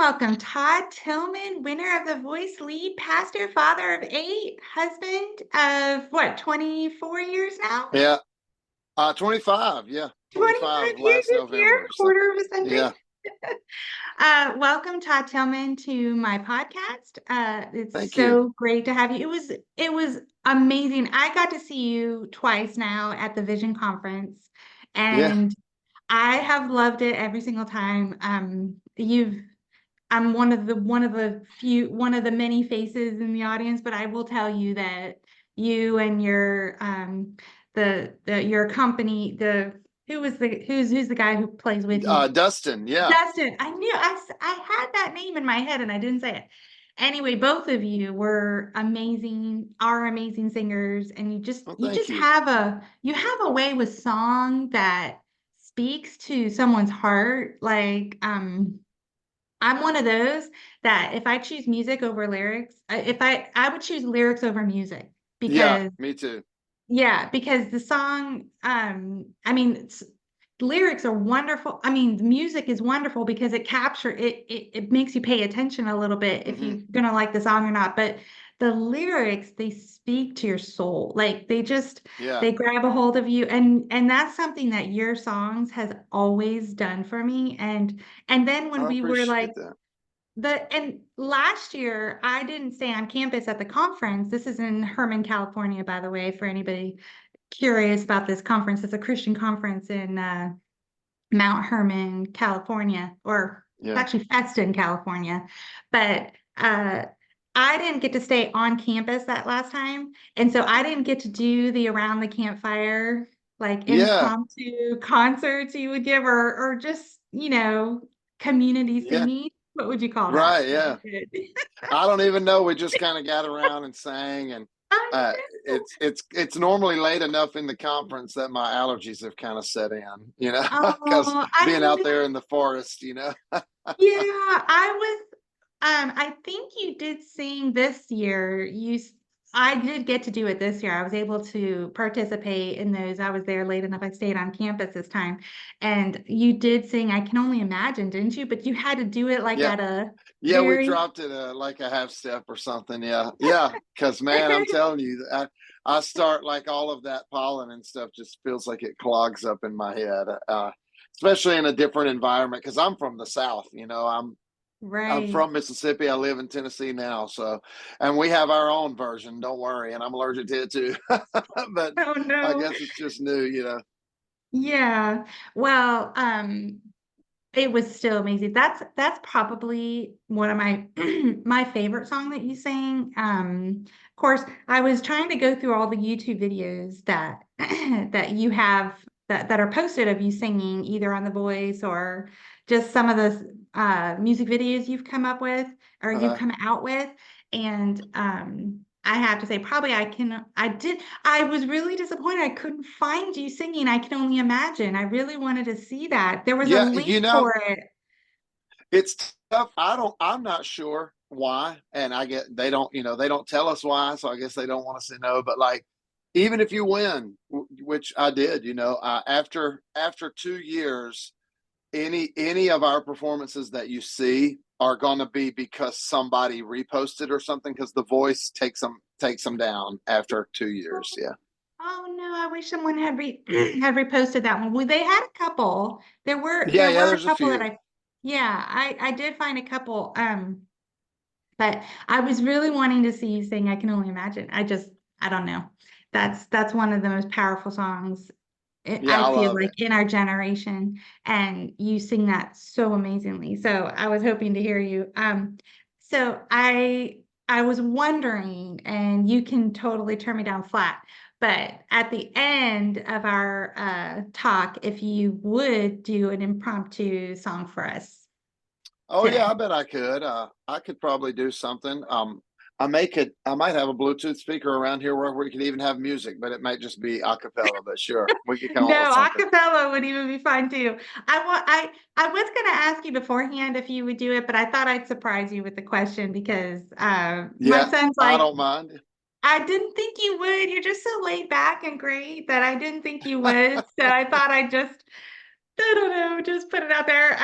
welcome Todd Tilghman, winner of the Voice Lead, pastor, father of 8, husband of what, 24 years now? Yeah, 25. Yeah, 25 25 years last this year, November. So, quarter of a century. yeah, Welcome Todd Tilghman to my podcast. It's thank you. so great to have you. It was amazing. I got to see you twice now at the Vision Conference, Yeah. and I have loved it every single time. I'm one of the many faces in the audience, but I will tell you that you and your your company, who's the guy who plays with you? Dustin. Yeah. Dustin. I had that name in my head and I didn't say it. Anyway, both of you were amazing, are amazing singers, and you just Well, you thank just you. have a way with song that speaks to someone's heart. I'm one of those that if I choose music over lyrics, if I would choose lyrics over music Yeah, because me too. yeah, because the song, lyrics are wonderful. I mean, the music is wonderful because it makes you pay attention a little bit if Hmm. you're gonna like the song or not. But the lyrics, they speak to your soul. Like Yeah, they grab a hold of you, and that's something that your songs has always done for me. And then when I we were like appreciate that. and last year, I didn't stay on campus at the conference. This is in Herman, California, by the way, for anybody curious about this conference. It's a Christian conference in Mount Herman, California, or it's Yeah. actually Feston, California. But I didn't get to stay on campus that last time. And so I didn't get to do the around the campfire, like Yeah. impromptu concerts you would give or just, community Yeah. singing. What would you call that? Right. That I Yeah. did. I don't even know. We just kind of got around and sang, and I uh, know. it's normally late enough in the conference that my allergies have kind of set in, because Oh, I being out know. there in the forest. Yeah, I think you did sing this year. I did get to do it this year. I was able to participate in those. I was there late enough. I stayed on campus this time. And you did sing, I Can Only Imagine, didn't you? But you had to do it like Yeah. at a Yeah, we very dropped it like a half step or something. Yeah, yeah. Because man, I'm telling you, I start like all of that pollen and stuff just feels like it clogs up in my head, especially in a different environment. Because I'm from the South, I'm right. from Mississippi. I live in Tennessee now, so and we have our own version. Don't worry, and I'm allergic to it too. But Oh I no. guess it's just new. Yeah. Well, it was still amazing. That's probably one of my my favorite song that you sang. Of course, I was trying to go through all the YouTube videos that that you have that are posted of you singing either on The Voice or just some of the music videos you've come up with or you've Uh, come out with. And I have to say, probably I was really disappointed. I couldn't find you singing. I Can Only Imagine. I really wanted to see that. There was a yeah, link for it. it's tough. I'm not sure why, and I get they don't tell us why, so I guess they don't want us to know. But like, even if you win, which I did, after 2 years, any of our performances that you see are going to be because somebody reposted or something, because The Voice takes them down after 2 years. Yeah, Oh no, I wish someone had had reposted that one. Well, they had a couple. There were yeah, there yeah. were a There's a couple that few. I did find a couple. But I was really wanting to see you sing I Can Only Imagine. I don't know. That's one of the most powerful songs Yeah, I I feel love like it. in our generation, and you sing that so amazingly. So I was hoping to hear you. So I was wondering, and you can totally turn me down flat, but at the end of our talk, if you would do an impromptu song for us Oh yeah, I today. bet I could. I could probably do something. I might have a Bluetooth speaker around here where we could even have music, but it might just be a cappella. But sure, we could come up with No, something. acapella would even be fine too. I was gonna ask you beforehand if you would do it, but I thought I'd surprise you with the question because my Yeah, son's I like, don't mind. I didn't think you would. You're just so laid back and great that I didn't think you would. So I thought I'd just, I don't know, just put it out there.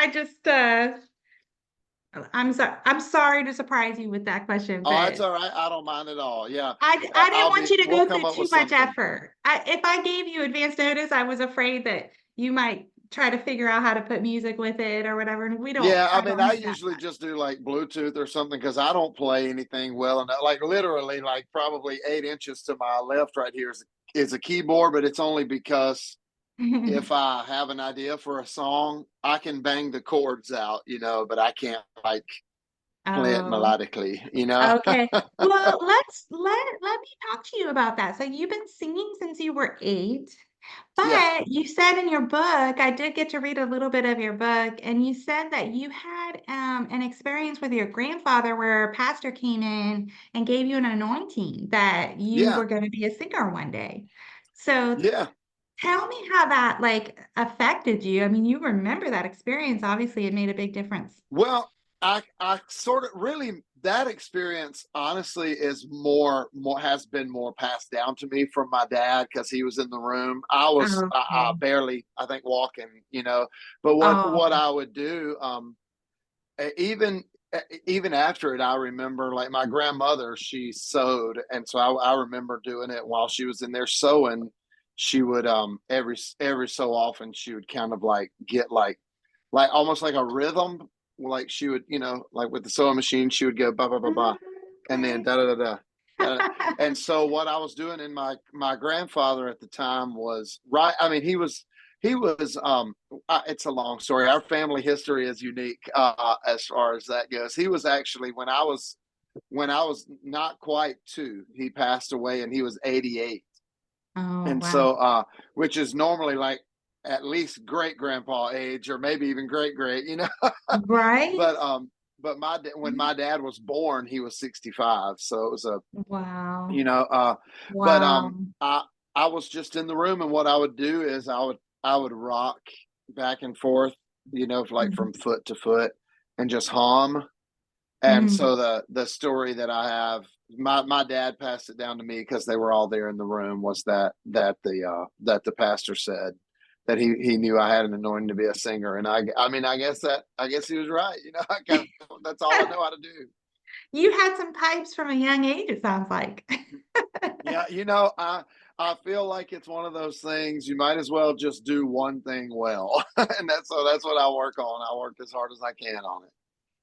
I'm sorry to surprise you with that question, Oh, that's but all right. I don't mind at all. Yeah. I didn't want you to We'll go come through up too with much something. effort. If I gave you advance notice, I was afraid that you might try to figure out how to put music with it or whatever. And Yeah. I I mean, don't I have that. usually just do like Bluetooth or something because I don't play anything well enough. Like literally, like probably 8 inches to my left right here is a keyboard, but it's only because if I have an idea for a song, I can bang the chords out, but I can't like play it Oh, melodically. okay. Well, let me talk to you about that. So you've been singing since you were 8, Yeah. but you said in your book, I did get to read a little bit of your book, and you said that you had an experience with your grandfather where a pastor came in and gave you an anointing that you Yeah. were going to be a singer one day. So Yeah. tell me how that like affected you. I mean, you remember that experience. Obviously, it made a big difference. Well, I sort of really that experience honestly is more has been more passed down to me from my dad because he was in the room. I Okay. barely I think walking. But what Oh. I would do even even after it, I remember like my grandmother, she sewed, and so I remember doing it while she was in there sewing. She would every so often she would kind of like get like almost like a rhythm. Like she would, like with the sewing machine, she would go ba ba ba ba, and then Okay. da da da da. And so what I was doing in my grandfather at the time was right. I mean, he was it's a long story. Our family history is unique as far as that goes. He was actually when I was not quite 2, he passed away and he was 88. Oh, And wow. so which is normally like at least great grandpa age or maybe even great great. Right? But when my dad was born, he was 65. So it was a Wow. you know but Wow. I was just in the room, and what I would do is I would rock back and forth, like Mhm. from foot to foot, and just hum. And Mhm. so the story that I have, my dad passed it down to me because they were all there in the room, was that the pastor said that he knew I had an anointing to be a singer. And I mean, I guess he was right. I kind of, that's all I know how to do. You had some pipes from a young age, it sounds like. Yeah, I feel like it's one of those things you might as well just do one thing well. And that's what I work on. I work as hard as I can on it.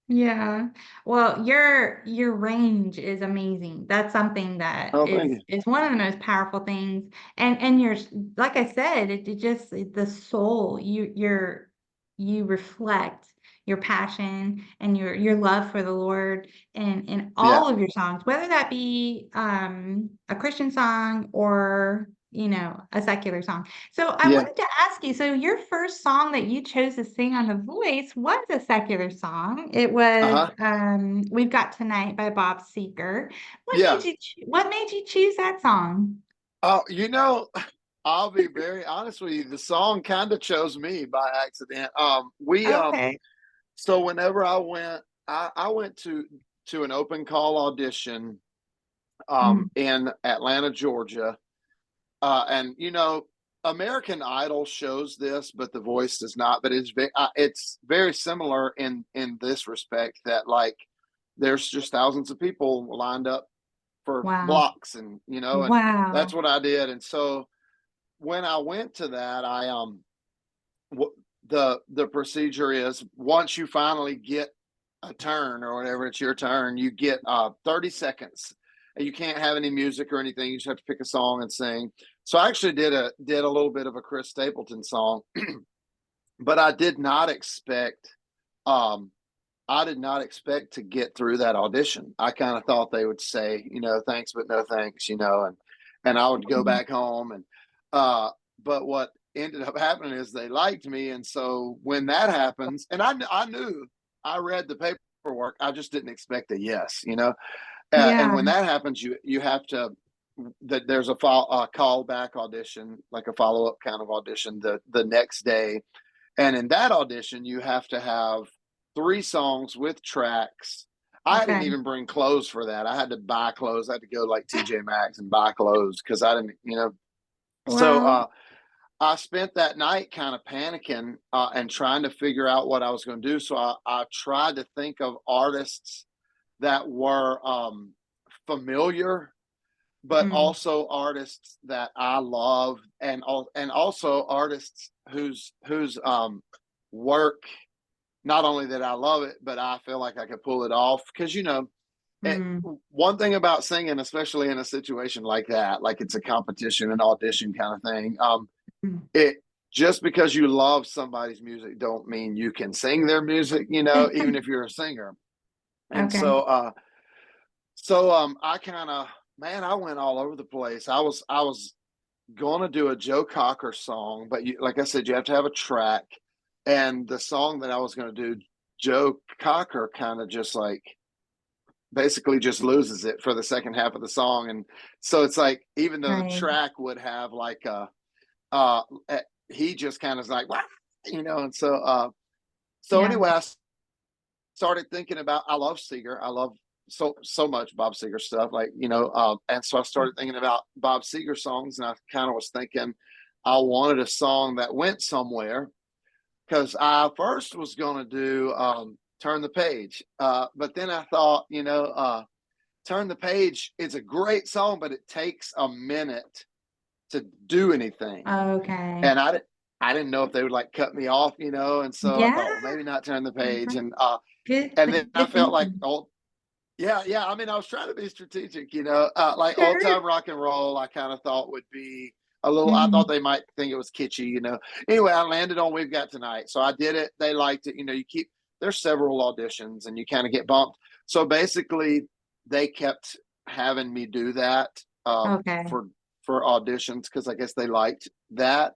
Yeah. Well, your range is amazing. That's something that Oh, thank is you. is one of the most powerful things. And you're like I said, it just the soul, you reflect your passion and your love for the Lord in Yeah. all of your songs, whether that be a Christian song or a secular song. So I Yeah. wanted to ask you, so your first song that you chose to sing on The Voice was a secular song. It was Uh-huh. We've Got Tonight by Bob Seger. Yeah. What made you choose that song? Oh, I'll be very honest with you. The song kind of chose me by accident. We Okay. so whenever I went to an open call audition Mhm. in Atlanta, Georgia. And American Idol shows this, but The Voice does not. But it's very similar in this respect that like there's just thousands of people lined up for Wow. blocks, and that's Wow. what I did. And so when I went to that, the procedure is once you finally get a turn or whatever, it's your turn, you get 30 seconds. And you can't have any music or anything. You just have to pick a song and sing. So I actually did a little bit of a Chris Stapleton song, but um I did not expect to get through that audition. I kind of thought they would say, thanks but no thanks, and I would go Mhm. back home uh but what ended up happening is they liked me. And so when that happens, and I knew, I read the paperwork, I just didn't expect a yes. And Yeah. when that happens, you have to that there's a call back audition, like a follow up kind of audition the next day. And in that audition, you have to have 3 songs with tracks. I didn't Okay. even bring clothes for that. I had to buy clothes. I had to go like TJ Maxx and buy clothes because I didn't. So Well, I spent that night kind of panicking and trying to figure out what I was going to do. So I tried to think of artists that were familiar, but Mm, also artists that I love, and also artists whose work, not only that I love it, but I feel like I could pull it off. Because it, mm, one thing about singing, especially in a situation like that, like it's a competition, an audition kind of thing, mm. it just because you love somebody's music don't mean you can sing their music, even if you're a singer. And Okay. I kind of, man, I went all over the place. I was going to do a Joe Cocker song, but like I said, you have to have a track. And the song that I was going to do, Joe Cocker kind of just like basically just loses it for the second half of the song. And so it's like, even though the Right. track would have like uh, he just kind of like, and so Yeah. anyway, I started thinking about, I love Seeger. I love so much Bob Seger stuff, like, and so I started thinking about Bob Seger songs, and I kind of was thinking I wanted a song that went somewhere, because I first was going to do Turn the Page, but then I thought, Turn the Page is a great song, but it takes a minute to do anything, Okay. and I didn't know if they would like cut me off, and so I Yeah. thought, well, maybe not Turn the Page. Right. And then I Good felt like, thinking. oh, yeah, yeah. I mean, I was trying to be strategic, like old Sure. time rock and roll. I kind of thought would be a little. I thought Mhm. they might think it was kitschy. Anyway, I landed on "We've Got Tonight," so I did it. They liked it. You keep, there's several auditions, and you kind of get bumped. So basically, they kept having me do that Okay. for auditions, because I guess they liked that.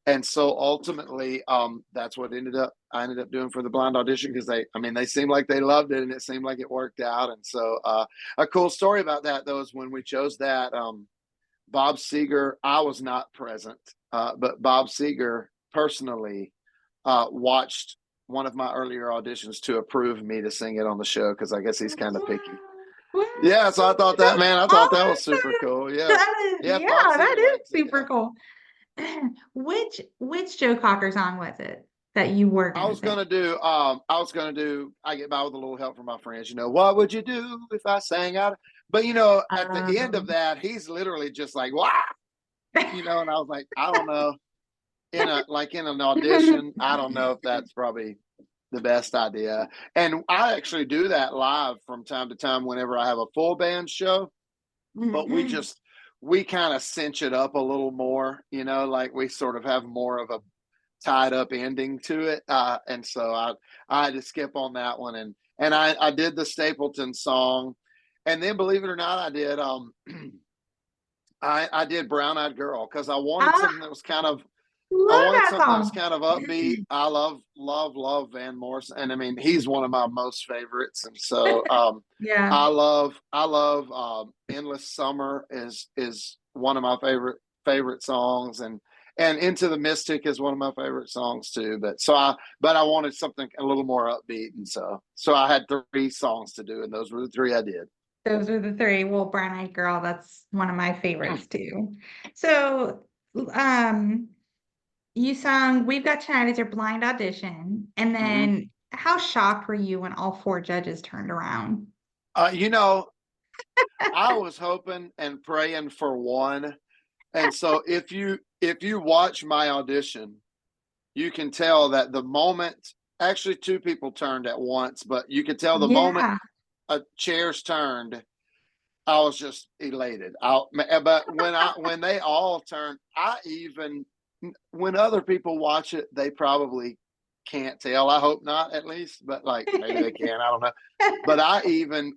And so ultimately, that's what I ended up doing for the blind audition, because they seemed like they loved it, and it seemed like it worked out. And so a cool story about that, though, is when we chose that, Bob Seger, I was not present, but Bob Seger personally watched one of my earlier auditions to approve me to sing it on the show, because I guess he's kind of Wow. picky. Wow. Yeah, so I thought that, That's man, I thought that was super awesome. cool. Yeah. That is, Yeah, yeah, Bob that Seger likes is it. Yeah. super cool. Which Joe Cocker song was it that you were I gonna was sing? gonna do I Get By With a Little Help from My Friends, what would you do if I sang out? But at the end of Um, that, he's literally just like, wow, and I was like, I don't know. In an audition, I don't know if that's probably the best idea. And I actually do that live from time to time whenever I have a full band show, but we kind of cinch it up a little more, like we sort of have more of a tied up ending to it. And so I had to skip on that one, and I did the Stapleton song, and then, believe it or not, I did Brown Eyed Girl, because I wanted I something that was kind of love that song. upbeat. I love Van Morrison, and I mean, he's one of my most favorites. And so Yeah. I love Endless Summer is one of my favorite songs, and Into the Mystic is one of my favorite songs too. But I wanted something a little more upbeat, and so I had three songs to do, and those were the three I did. Those are the three. Well, Brown Eyed Girl, that's one of my favorites too. So, um, you sung We've Got Tonight as your blind audition, and Mm-hmm. then how shocked were you when all four judges turned around? uh, you know I was hoping and praying for one. And so if you watch my audition, you can tell that the moment, actually two people turned at once, but you could tell the moment Yeah. a chairs turned, I was just elated. But when they all turned, I even, when other people watch it, they probably can't tell. I hope not, at least, but like maybe they can. I don't know. But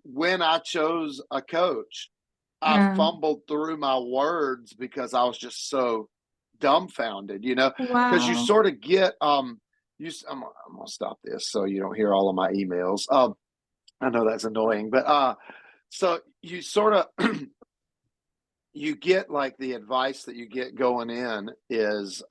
when I chose a coach, I Um, fumbled through my words because I was just so dumbfounded, because you wow. sort of get I'm gonna stop this so you don't hear all of my emails. I know that's annoying, but so you sort of you get like the advice that you get going in is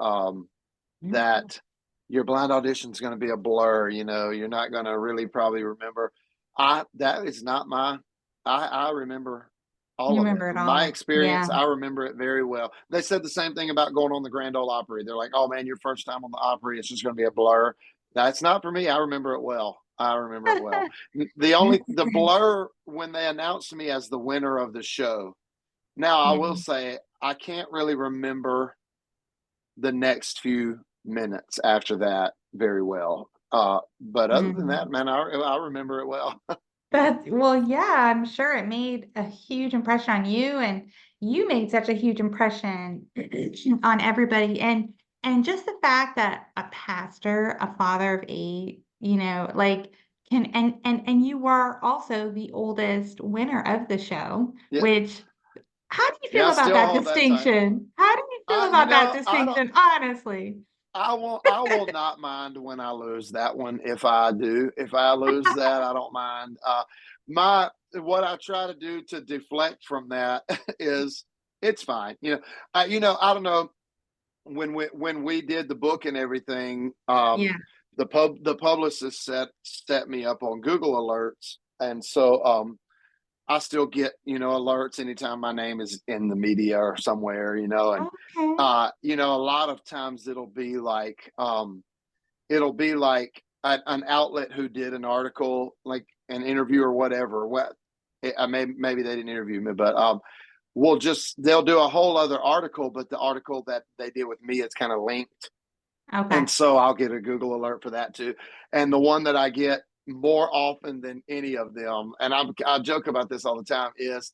that your blind audition is going to be a blur. You're not going to really probably remember. That is not my. I remember You all of it. remember it My all. Yeah. experience, I remember it very well. They said the same thing about going on the Grand Ole Opry. They're like, "Oh man, your first time on the Opry, it's just going to be a blur." That's not for me. I remember it well. I remember it well. The blur when they announced me as the winner of the show. Now I will Mhm. say I can't really remember the next few minutes after that very well. But other than Mhm. that, man, I remember it well. Well, yeah, I'm sure it made a huge impression on you, and you made such a huge impression on everybody. And just the fact that a pastor, a father of eight, like can and you were also the oldest winner of the show, Yeah, which how do you yeah, feel I about still that hold that title. distinction? How do you feel You about that know, I don't. distinction, honestly? I will not mind when I lose that one. If I do, if I lose that, I don't mind. My what I try to do to deflect from that is it's fine. I don't know when we did the book and everything. Yeah. The publicist set me up on Google alerts, and so I still get alerts anytime my name is in the media or somewhere, and Okay. a lot of times it'll be like an outlet who did an article, like an interview or whatever. Maybe they didn't interview me, but they'll do a whole other article, but the article that they did with me is kind of linked, and Okay. so I'll get a Google alert for that too. And the one that I get more often than any of them, and I joke about this all the time, is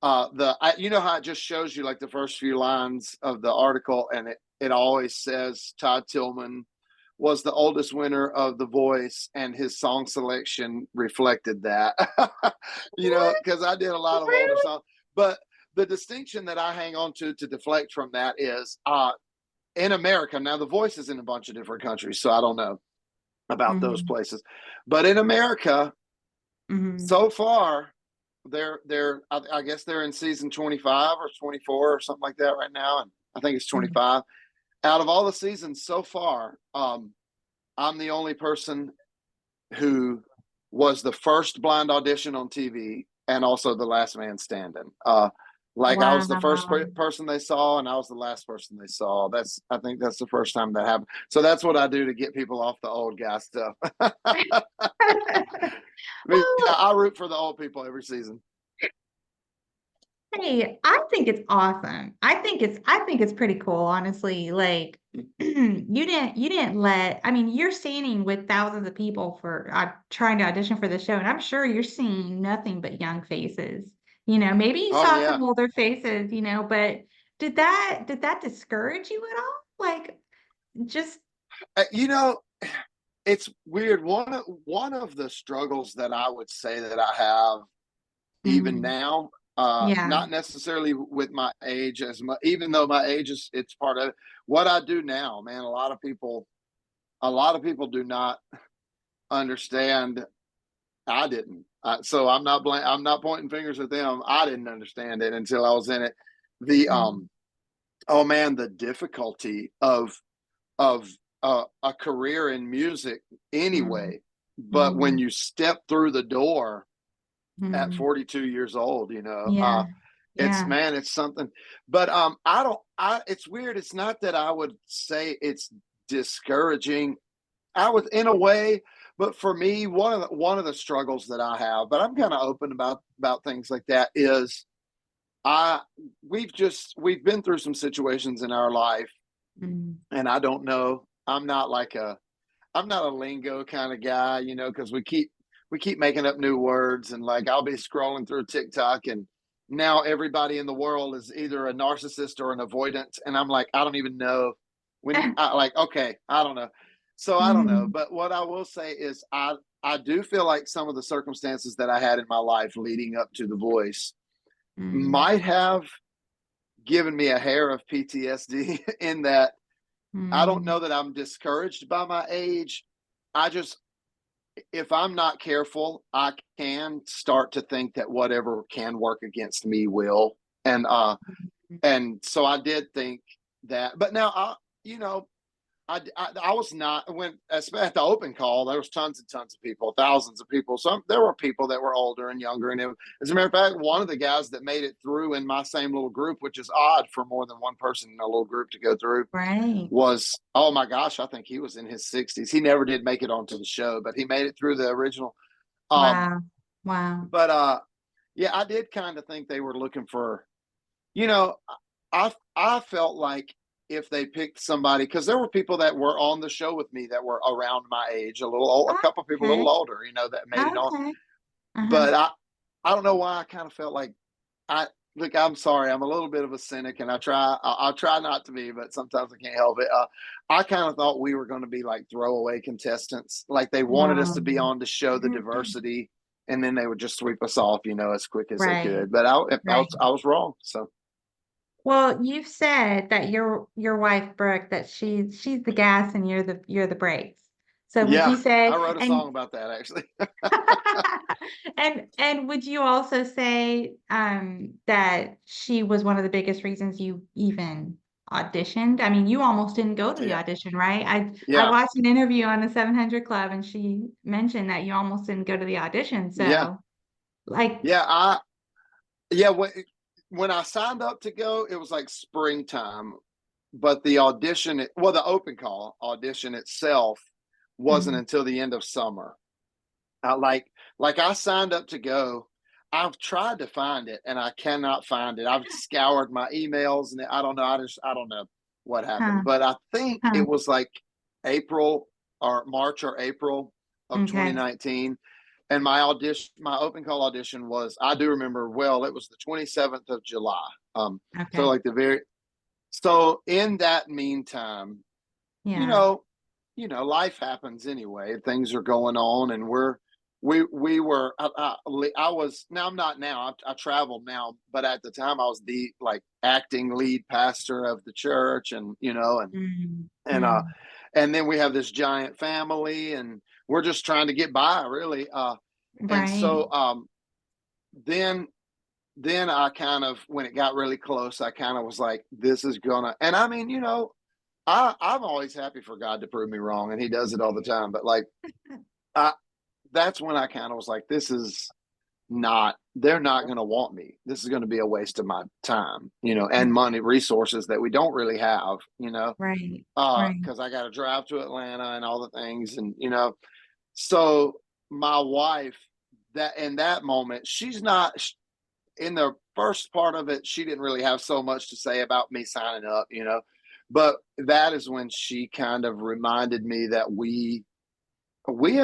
how it just shows you like the first few lines of the article, and it always says Todd Tilghman was the oldest winner of The Voice, and his song selection reflected that. What? Because I did a lot of older Really? songs. But the distinction that I hang on to deflect from that is in America. Now, The Voice is in a bunch of different countries, so I don't know about those Mhm. places. But in America, Mhm. so far, I guess they're in season 25 or 24 or something like that right now, and I think it's Mhm. 25. Out of all the seasons so far, I'm the only person who was the first blind audition on TV and also the last man standing. Like I was the first Wow. person they saw, and I was the last person they saw. I think that's the first time that happened. So that's what I do to get people off the old guy stuff. Well, I root for the old people every season. hey, I think it's awesome. I think it's pretty cool, honestly. Like you didn't let, I mean, you're standing with thousands of people for trying to audition for the show, and I'm sure you're seeing nothing but young faces. Maybe you Oh saw yeah. some older faces, but did that discourage you at all? Like just Uh, you know, it's weird. One of the struggles that I would say that I have even mm, now, yeah. not necessarily with my age as much, even though my age is it's part of it. What I do now, man, a lot of people do not understand. I didn't. So I'm not pointing fingers at them. I didn't understand it until I was in it. The Mm, oh man, the difficulty of a career in music mm, anyway. But when mm, you step through the door at mm. 42 years old, Yeah. it's Yeah. man, it's something. But I don't. It's weird. It's not that I would say it's discouraging. I would, in a way, but for me, one of the struggles that I have, but I'm kind of open about things like that, is I we've been through some situations in our life, Mm, and I don't know. I'm not a lingo kind of guy, because we keep making up new words, and like I'll be scrolling through TikTok, and now everybody in the world is either a narcissist or an avoidant, and I'm like, I don't even know okay, I don't know. So I don't know, mm, but what I will say is I do feel like some of the circumstances that I had in my life leading up to The Voice mm, might have given me a hair of PTSD in that I don't mm, know that I'm discouraged by my age. I just, if I'm not careful, I can start to think that whatever can work against me will. And mm, and so I did think that. But now I, you know, I was not when at the open call. There was tons and tons of people, thousands of people. There were people that were older and younger. And as a matter of fact, one of the guys that made it through in my same little group, which is odd for more than one person in a little group to go through, Right. was, oh my gosh, I think he was in his 60s. He never did make it onto the show, but he made it through the original. Wow. Wow. But yeah, I did kind of think they were looking for, you know, I felt like if they picked somebody, because there were people that were on the show with me that were around my age, a couple of people a Okay. little older, that made it on. Okay. Uh-huh. But I don't know why I kind of felt like I look. I'm sorry, I'm a little bit of a cynic, and I'll try not to be, but sometimes I can't help it. I kind of thought we were going to be like throwaway contestants, like they wanted us to be Um, on to show the diversity, and then they would just sweep us off, as quick as they right. could. But Right. I was wrong. So Well, you've said that your wife Brooke, that she's the gas and you're the brakes. So would you yeah, I say, wrote a song and about that actually. and would you also say that she was one of the biggest reasons you even auditioned? I mean, you almost didn't go to the Yeah, audition, right? I yeah, watched an interview on the 700 Club and she mentioned that you almost didn't go to the audition. yeah, So, like, yeah. Yeah. When I signed up to go, it was like springtime, but the audition, the open call audition itself wasn't mhm, until the end of summer. Like I signed up to go. I've tried to find it and I cannot find it. I've scoured my emails and I don't know. I don't know what huh, happened, but I think huh, it was like April or March or April of okay, 2019. And my open call audition was, I do remember well, it was the 27th of July. So okay, like so in that meantime, you yeah, know, life happens anyway. Things are going on, and we were. I was now. I'm not now. I travel now, but at the time, I was the like acting lead pastor of the church, and mm, and uh, mm, and then we have this giant family, and we're just trying to get by, really. And right, so then I kind of, when it got really close, I kind of was like, this is gonna. And I mean, I'm always happy for God to prove me wrong, and He does it all the time. But like, I that's when I kind of was like, this is not. They're not going to want me. This is going to be a waste of my time, and money, resources that we don't really have, right, right, because I got to drive to Atlanta and all the things, and So my wife, that in that moment, she's not in the first part of it. She didn't really have so much to say about me signing up, but that is when she kind of reminded me that we've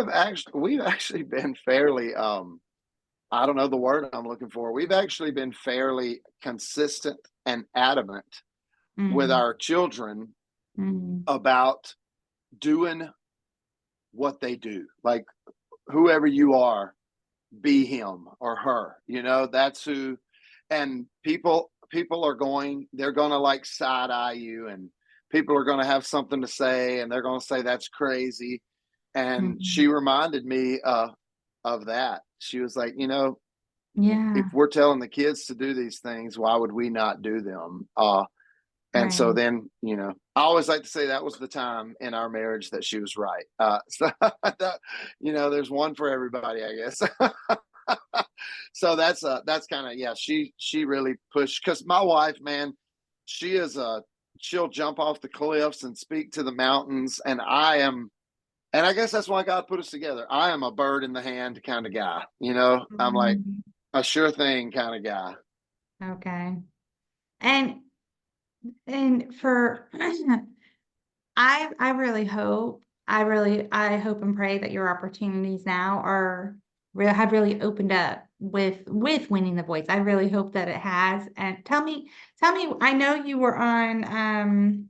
actually been fairly I don't know the word I'm looking for. We've actually been fairly consistent and adamant with mm, our children mm, about doing what they do. Like, whoever you are, be him or her. That's who. And people are they're going to like side eye you, and people are going to have something to say, and they're going to say that's crazy. And mm, she reminded me of that. She was like, if yeah, we're telling the kids to do these things, why would we not do them? And so right. then, I always like to say that was the time in our marriage that she was right. So that, there's one for everybody, I guess. So that's kind of, yeah, she really pushed, because my wife, man, she is she'll jump off the cliffs and speak to the mountains, and I guess that's why God put us together. I am a bird in the hand kind of guy. I'm like Mhm. a sure thing kind of guy. Okay. And for I really hope I hope and pray that your opportunities now have really opened up with winning the voice. I really hope that it has. And tell me, I know you were on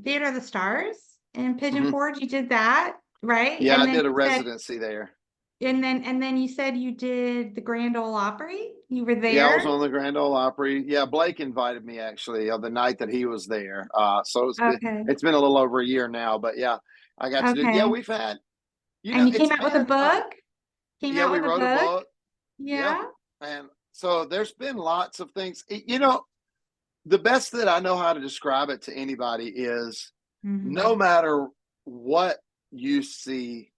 Theater of the Stars in Pigeon Mhm. Forge. You did that, right? Yeah, And I then did a you said residency there. and then you said you did the Grand Ole Opry. You were Yeah, I was there? on the Grand Ole Opry. Yeah, Blake invited me actually the night that he was there. So Okay. it's been a little over a year now, but yeah, I got to do. Yeah, Okay. we've had. And you It's came out with a been. book? Came Yeah, out we with a wrote a book? book. Yeah, Yeah. and so there's been lots of things. the best that I know how to describe it to anybody is no Mhm. matter what you see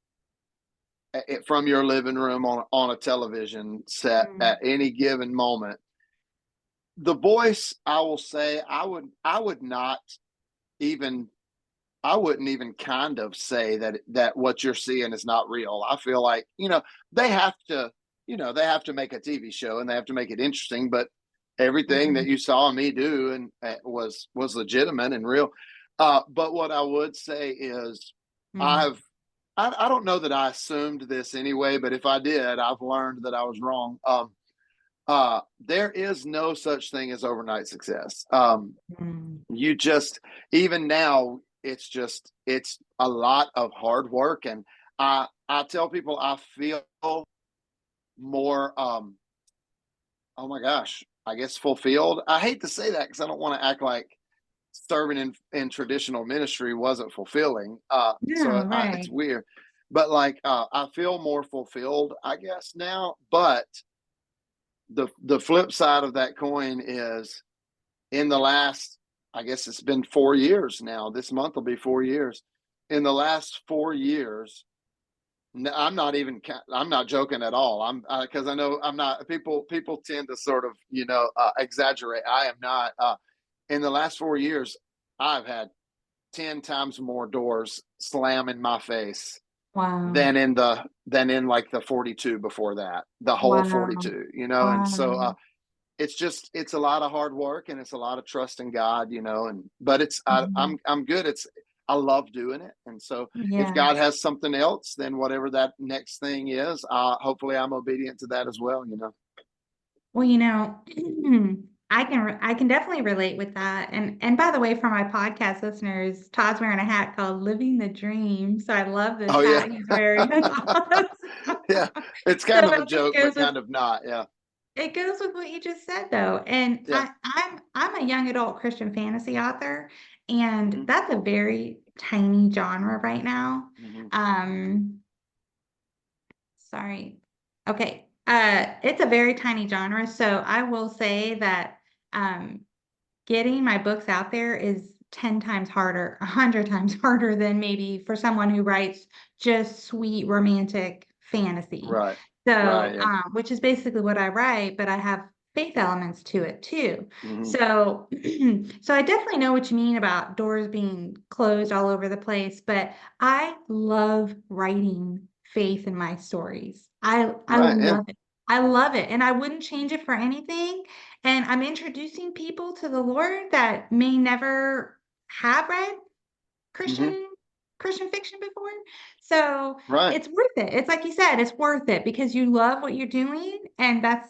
from your living room on a television set Mm. at any given moment, the voice, I will say, I would not even, I wouldn't even kind of say that what you're seeing is not real. I feel like, they have to, they have to make a TV show and they have to make it interesting, but everything that Mhm. you saw me do and was legitimate and real. But what I would say is Mhm. I've I don't know that I assumed this anyway, but if I did, I've learned that I was wrong. There is no such thing as overnight success. Mm. You just, even now, it's a lot of hard work, and I tell people I feel more, oh my gosh, I guess fulfilled. I hate to say that because I don't want to act like serving in traditional ministry wasn't fulfilling. No, It's right. weird, but like I feel more fulfilled, I guess now. But the flip side of that coin is in the last, I guess it's been 4 years now. This month will be 4 years. In the last 4 years, I'm not even. I'm not joking at all. I'm because I know I'm not. People tend to sort of exaggerate. I am not. In the last 4 years, I've had 10 times more doors slam in my face Wow. than in like the 42 before that. The whole Wow. 42. And so Wow. it's a lot of hard work and it's a lot of trust in God, and but Mhm. I'm good. I love doing it. And so if Yeah. God has something else, then whatever that next thing is, hopefully I'm obedient to that as well. Well, I can definitely relate with that. And by the way, for my podcast listeners, Todd's wearing a hat called Living the Dream. So I love this Oh yeah. hat he's wearing. That's awesome. Yeah. It's So kind of a it just joke, but goes with kind of not. Yeah. it goes with what you just said though. And Yeah. I'm a young adult Christian fantasy author, and Hmm. that's a very tiny genre right now. Hmm. Um, sorry. Okay. It's a very tiny genre, so I will say that um getting my books out there is 10 times harder, 100 times harder than maybe for someone who writes just sweet romantic fantasy. Right. Right. So, Yeah. which is basically what I write, but I have faith elements to it too. Hmm. So, so I definitely know what you mean about doors being closed all over the place, but I love writing faith in my stories. I Right. Yeah. love it. I love it, and I wouldn't change it for anything. And I'm introducing people to the Lord that may never have read Hmm. Christian Christian fiction before. So Right. it's worth it. It's like you said, it's worth it because you love what you're doing, and that's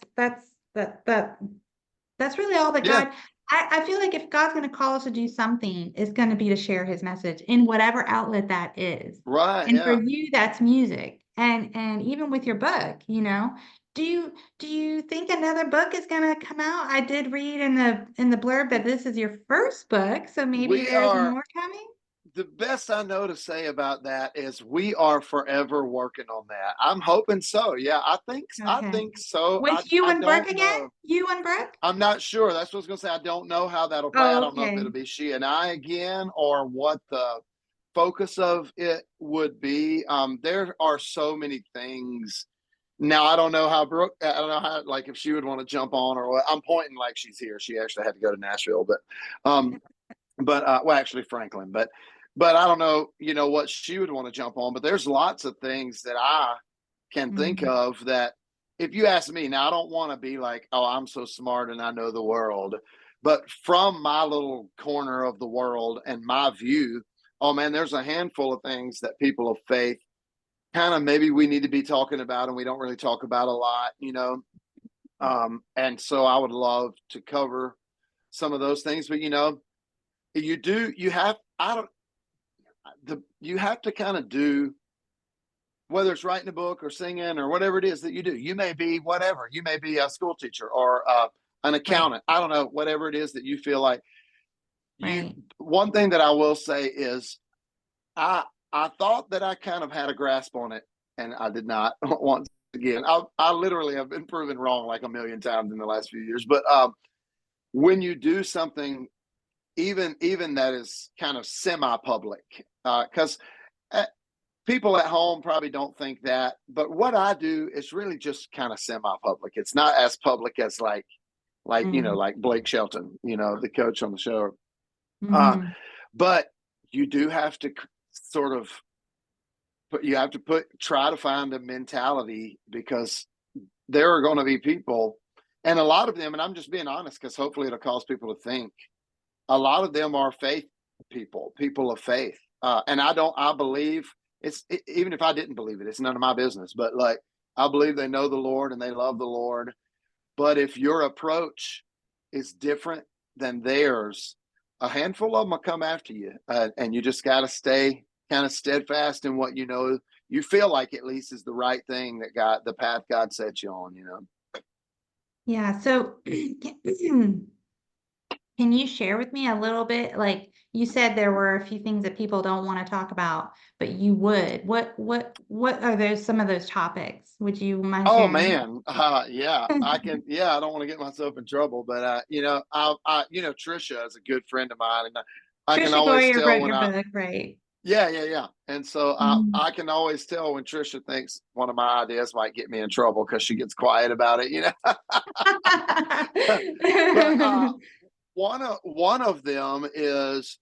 really all that Yeah. God. I feel like if God's going to call us to do something, it's going to be to share his message in whatever outlet that is. Right. And for Yeah. you, that's music. And even with your book, do you think another book is going to come out? I did read in the blurb that this is your first book, so maybe We there's are. more coming. The best I know to say about that is we are forever working on that. I'm hoping so. Yeah, I Okay. think so. With you I and Brooke don't again? know. You and Brooke? I'm not sure. That's what I was gonna say. I don't know how that'll play. I Oh, don't know if okay. it'll be she and I again or what the focus of it would be. There are so many things. Now I don't know how Brooke. I don't know how like if she would want to jump on or what. I'm pointing like she's here. She actually had to go to Nashville, um, well actually Franklin, but I don't know, what she would want to jump on, but there's lots of things that I can think Mhm. of that if you ask me now, I don't want to be like, oh, I'm so smart and I know the world, but from my little corner of the world and my view, oh man, there's a handful of things that people of faith kind of maybe we need to be talking about and we don't really talk about a lot. And so I would love to cover some of those things, but you have I don't you have to kind of do whether it's writing a book or singing or whatever it is that you do. You may be whatever. You may be a school teacher or an Right, accountant. I don't know, whatever it is that you feel like you. right. One thing that I will say is I I thought that I kind of had a grasp on it, and I did not. Once again, I literally have been proven wrong like a million times in the last few years. But when you do something, even that is kind of semi-public, because people at home probably don't think that, but what I do is really just kind of semi-public. It's not as public as Mm, like Blake Shelton, the coach on the show. Uh, mhm. but you do have to sort of try to find a mentality, because there are going to be people, and a lot of them, and I'm just being honest because hopefully it'll cause people to think, a lot of them are faith people of faith. And I believe even if I didn't believe it, it's none of my business, but like, I believe they know the Lord and they love the Lord. But if your approach is different than theirs, a handful of them will come after you. And you just got to stay kind of steadfast in what you feel like at least is the right thing, the path God set you on. Yeah. So can you share with me a little bit? Like you said, there were a few things that people don't want to talk about, but you would. What are those, some of those topics? Would you mind Oh sharing? man, yeah, I can. Yeah, I don't want to get myself in trouble, but Trisha is a good friend of mine, and I can Trisha always Goyer tell wrote when your book, right? yeah, and so Mhm. I can always tell when Trisha thinks one of my ideas might get me in trouble because she gets quiet about it. But one of them is,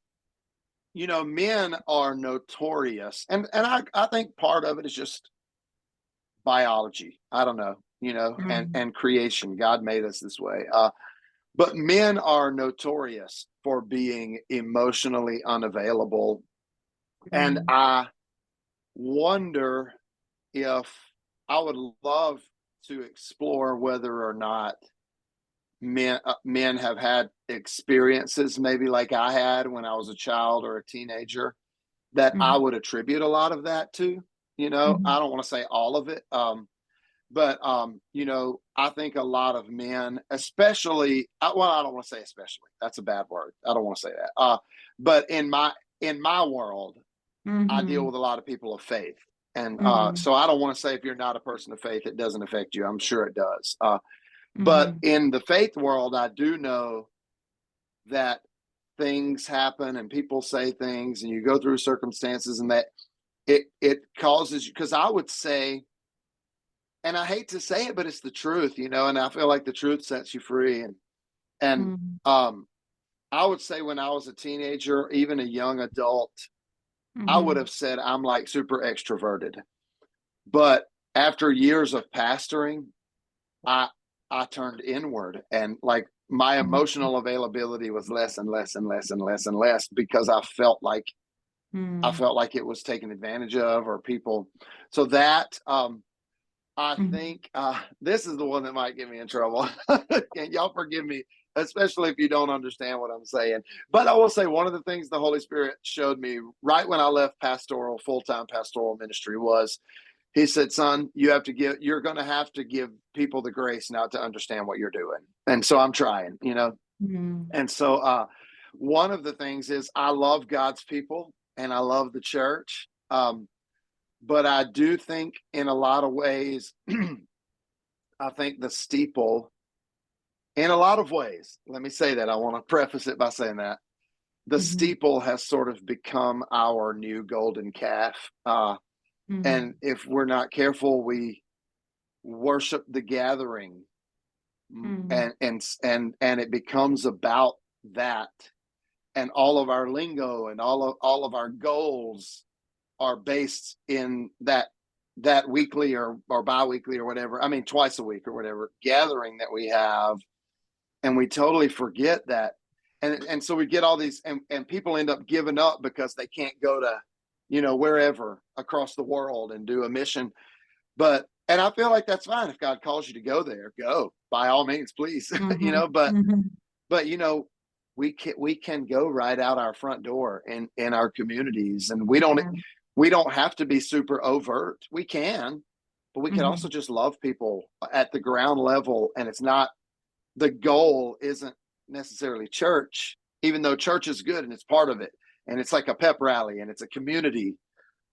men are notorious, and I think part of it is just biology. I don't know, and Mm, and creation. God made us this way. But men are notorious for being emotionally unavailable, and mm, I wonder if I would love to explore whether or not men have had experiences maybe like I had when I was a child or a teenager, that I mm, would attribute a lot of that to. I mhm, don't want to say all of it. But I think a lot of men, especially, well, I don't want to say especially. That's a bad word. I don't want to say that. But in my world, I deal mhm, with a lot of people of faith, and mhm, so I don't want to say if you're not a person of faith, it doesn't affect you. I'm sure it does. But mhm, in the faith world, I do know that things happen and people say things, and you go through circumstances, and that it causes you. Because I would say, and I hate to say it, but it's the truth, and I feel like the truth sets you free. And mhm, um I would say when I was a teenager, even a young adult, I would mhm, have said I'm like super extroverted. But after years of pastoring, I I turned inward, and like my mhm, emotional availability was less and less and less and less and less, because I felt like it was taken advantage of, or people. So that I mhm, think this is the one that might get me in trouble. And y'all forgive me, especially if you don't understand what I'm saying. But I will say, one of the things the Holy Spirit showed me right when I left full-time pastoral ministry, was He said, "Son, you're going to have to give people the grace now to understand what you're doing." And so I'm trying. mhm, And so one of the things is, I love God's people and I love the church. But I do think in a lot of ways, I think the steeple, in a lot of ways, let me say that. I want to preface it by saying that the mhm, steeple has sort of become our new golden calf. And mhm, if we're not careful, we worship the gathering, mhm, and it becomes about that. And all of our lingo and all of our goals are based in that weekly or biweekly or whatever. I mean, twice a week or whatever gathering that we have, and we totally forget that. And so we get all these, and people end up giving up because they can't go to wherever across the world and do a mission. And I feel like that's fine. If God calls you to go there, go by all means, please. mhm, But mhm. but we can go right out our front door in our communities, and Yeah. we don't have to be super overt. We can, but we can also Mhm, just love people at the ground level. And it's not, the goal isn't necessarily church, even though church is good and it's part of it, and it's like a pep rally and it's a community.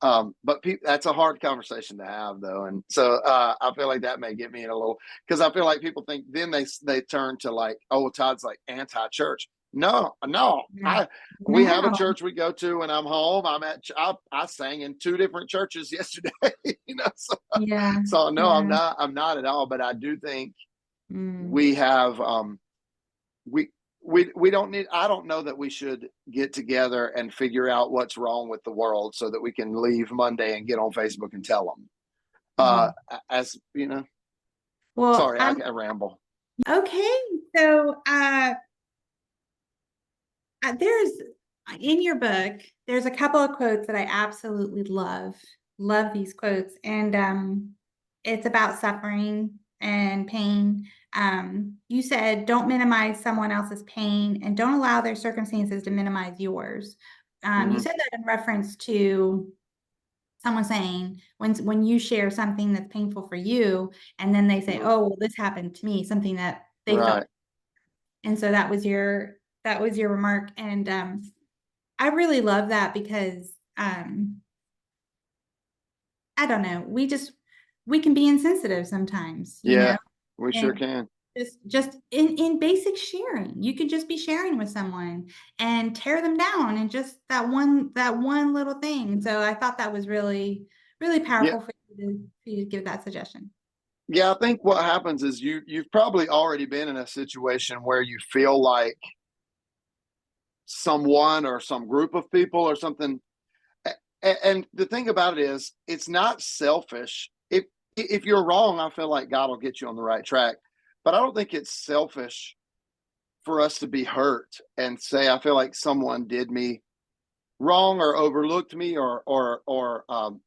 But that's a hard conversation to have, though, and so I feel like that may get me in a little, because I feel like people think then they turn to like, oh, Todd's like anti-church. No, no, Yeah. we have a No. church we go to when I'm home. I sang in 2 different churches yesterday, so Yeah. no, Yeah. I'm not at all. But I do think Mm. we have we we don't need, I don't know that we should get together and figure out what's wrong with the world so that we can leave Monday and get on Facebook and tell them. Yeah. As you know, Well, sorry, I ramble. okay. So, there's in your book, there's a couple of quotes that I absolutely love. Love these quotes. And it's about suffering and pain. You said, don't minimize someone else's pain and don't allow their circumstances to minimize yours. You Hmm. said that in reference to someone saying when you share something that's painful for you, and then they say, Hmm. oh, well, this happened to me, something that they felt. Right. And so that was your remark. And I really love that because I don't know, we can be insensitive sometimes, Yeah, we sure and can. just in basic sharing. You could just be sharing with someone and tear them down and just that one little thing. So I thought that was really, really Yeah. powerful for you to give that suggestion. Yeah, I think what happens is you've probably already been in a situation where you feel like someone or some group of people or something. And the thing about it is, it's not selfish. If you're wrong, I feel like God will get you on the right track. But I don't think it's selfish for us to be hurt and say, I feel like someone did me wrong or overlooked me or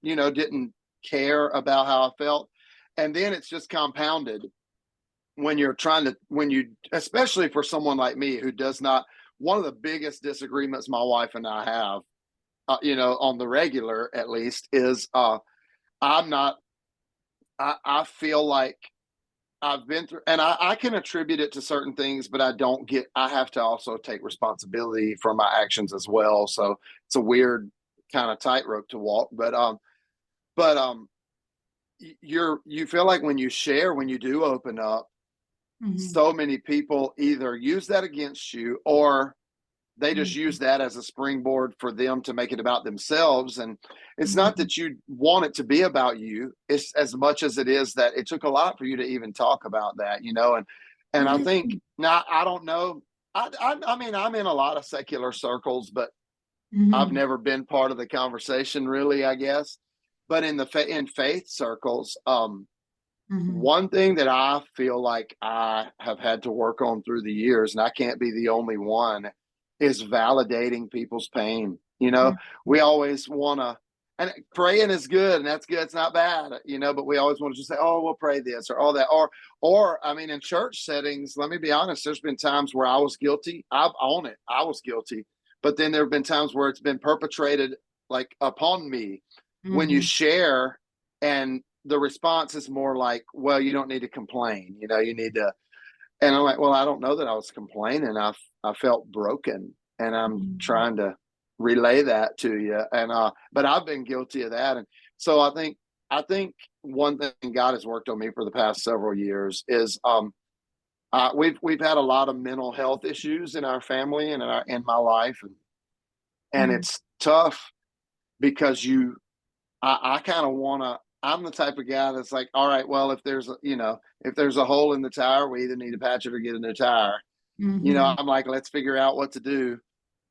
didn't care about how I felt. And then it's just compounded when you're trying to, especially for someone like me who does not. One of the biggest disagreements my wife and I have, on the regular at least, is I'm not, I feel like I've been through, and I can attribute it to certain things, but I have to also take responsibility for my actions as well. So it's a weird kind of tightrope to walk, but you feel like when you share, when you do open up, Hmm. so many people either use that against you or they just use that as a springboard for them to make it about themselves. And it's not Hmm. that you want it to be about you, it's as much as it is that it took a lot for you to even talk about that, and I think now, I don't know. I mean, I'm in a lot of secular circles, but I've Hmm. never been part of the conversation really, I guess. But in faith circles, Hmm. one thing that I feel like I have had to work on through the years, and I can't be the only one, is validating people's pain. We always want to, and praying is good, and that's good. It's not bad, but we always want to just say, oh, we'll pray this or all that. I mean, in church settings, let me be honest, there's been times where I was guilty. I own it. I was guilty. But then there have been times where it's been perpetrated like upon me when you Hmm. share, and the response is more like, well, you don't need to complain, you need to. And I'm like, well, I don't know that I was complaining. I felt broken, and I'm Hmm. trying to relay that to you. And but I've been guilty of that. And so I think one thing God has worked on me for the past several years is we've had a lot of mental health issues in our family and in my life, and Hmm. it's tough because I kind of want to. I'm the type of guy that's like, all right, well, if there's a hole in the tire, we either need to patch it or get a new tire. Hmm. I'm like, let's figure out what to do.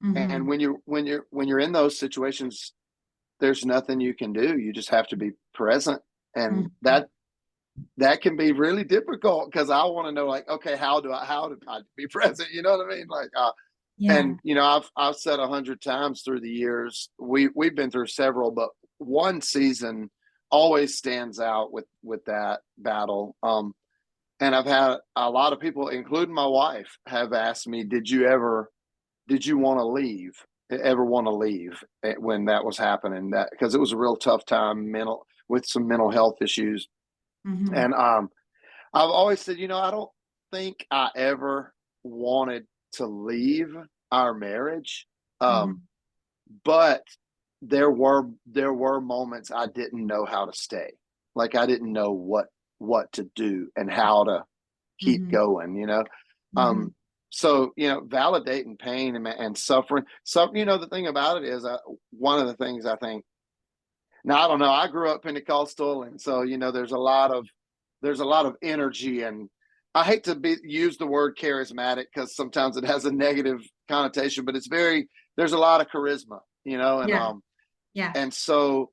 And Hmm. when you're in those situations, there's nothing you can do. You just have to be present, and Hmm. that can be really difficult because I want to know, like, okay, how do I be present? You know what I mean? Like, Yeah. and I've said 100 times through the years, we've been through several, but one season always stands out with that battle. And I've had a lot of people, including my wife, have asked me, did you want to leave? Ever want to leave when that was happening? That because it was a real tough time with some mental health issues. Hmm. And I've always said, I don't think I ever wanted to leave our marriage. Um, Hmm. but there were moments I didn't know how to stay. Like I didn't know what to do and how to keep Mhm. going, you know. Mhm. So validating pain and suffering. So the thing about it is, one of the things I think. Now I don't know. I grew up Pentecostal, and so there's a lot of energy, and I hate to use the word charismatic because sometimes it has a negative connotation, but there's a lot of charisma, and Yeah. Yeah. so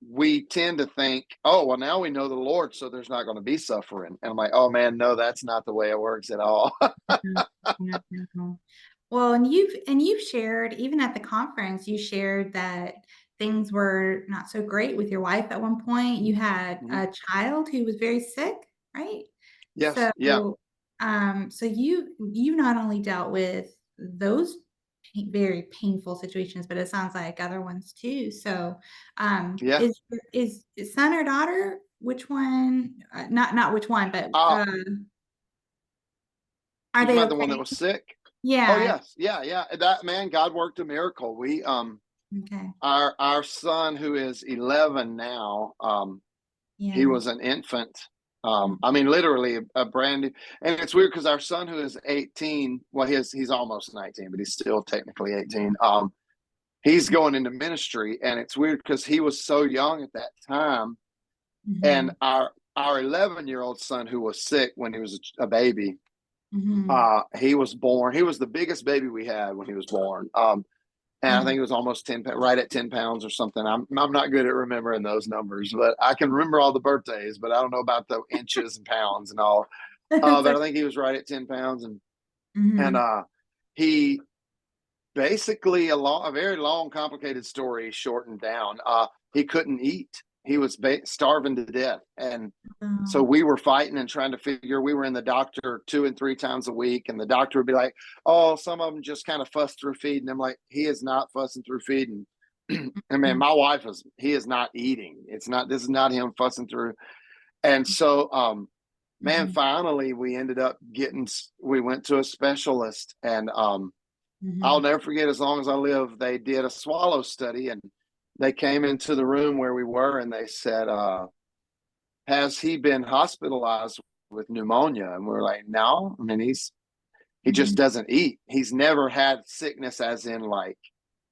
we tend to think, oh, well, now we know the Lord, so there's not going to be suffering. And I'm like, oh man, no, that's not the way it works at all. Mhm. Yeah, mhm. Well, and you've shared, even at the conference, you shared that things were not so great with your wife at one point. You had Mhm. a child who was very sick, right? Yes, So, yeah, so you not only dealt with those very painful situations, but it sounds like other ones too. So, yeah. is son or daughter? Which one? Not which one, but Uh, are you they meant the one that okay? was sick? Oh Yeah. yes, yeah, yeah. That man, God worked a miracle. We Okay. our son who is 11 now, he Yeah. was an infant. Mm, I mean, literally a brand new. And it's weird because our son who is 18, well, he's almost 19, but he's still technically 18. He's going into ministry, and it's weird because he was so young at that time, and mhm, our 11-year-old son who was sick when he was a baby, mhm, he was born. He was the biggest baby we had when he was born. And I mm. think it was almost right at 10 pounds or something. I'm not good at remembering those numbers, but I can remember all the birthdays, but I don't know about the inches and pounds and all. It's But okay. I think he was right at 10 pounds, and Mhm, he basically a very long, complicated story shortened down. He couldn't eat. He was starving to death, and so oh, we were fighting and trying to figure. We were in the doctor 2 and 3 times a week, and the doctor would be like, "Oh, some of them just kind of fuss through feeding." I'm like, "He is not fussing through feeding." I mean, mhm, my wife is. He is not eating. It's not. This is not him fussing through. And so, man, mhm, finally, we ended up getting. We went to a specialist, and I'll mhm. never forget as long as I live. They did a swallow study, and they came into the room where we were, and they said, "Has he been hospitalized with pneumonia?" And we're like, "No. I mean, he just Mhm. doesn't eat. He's never had sickness, as in like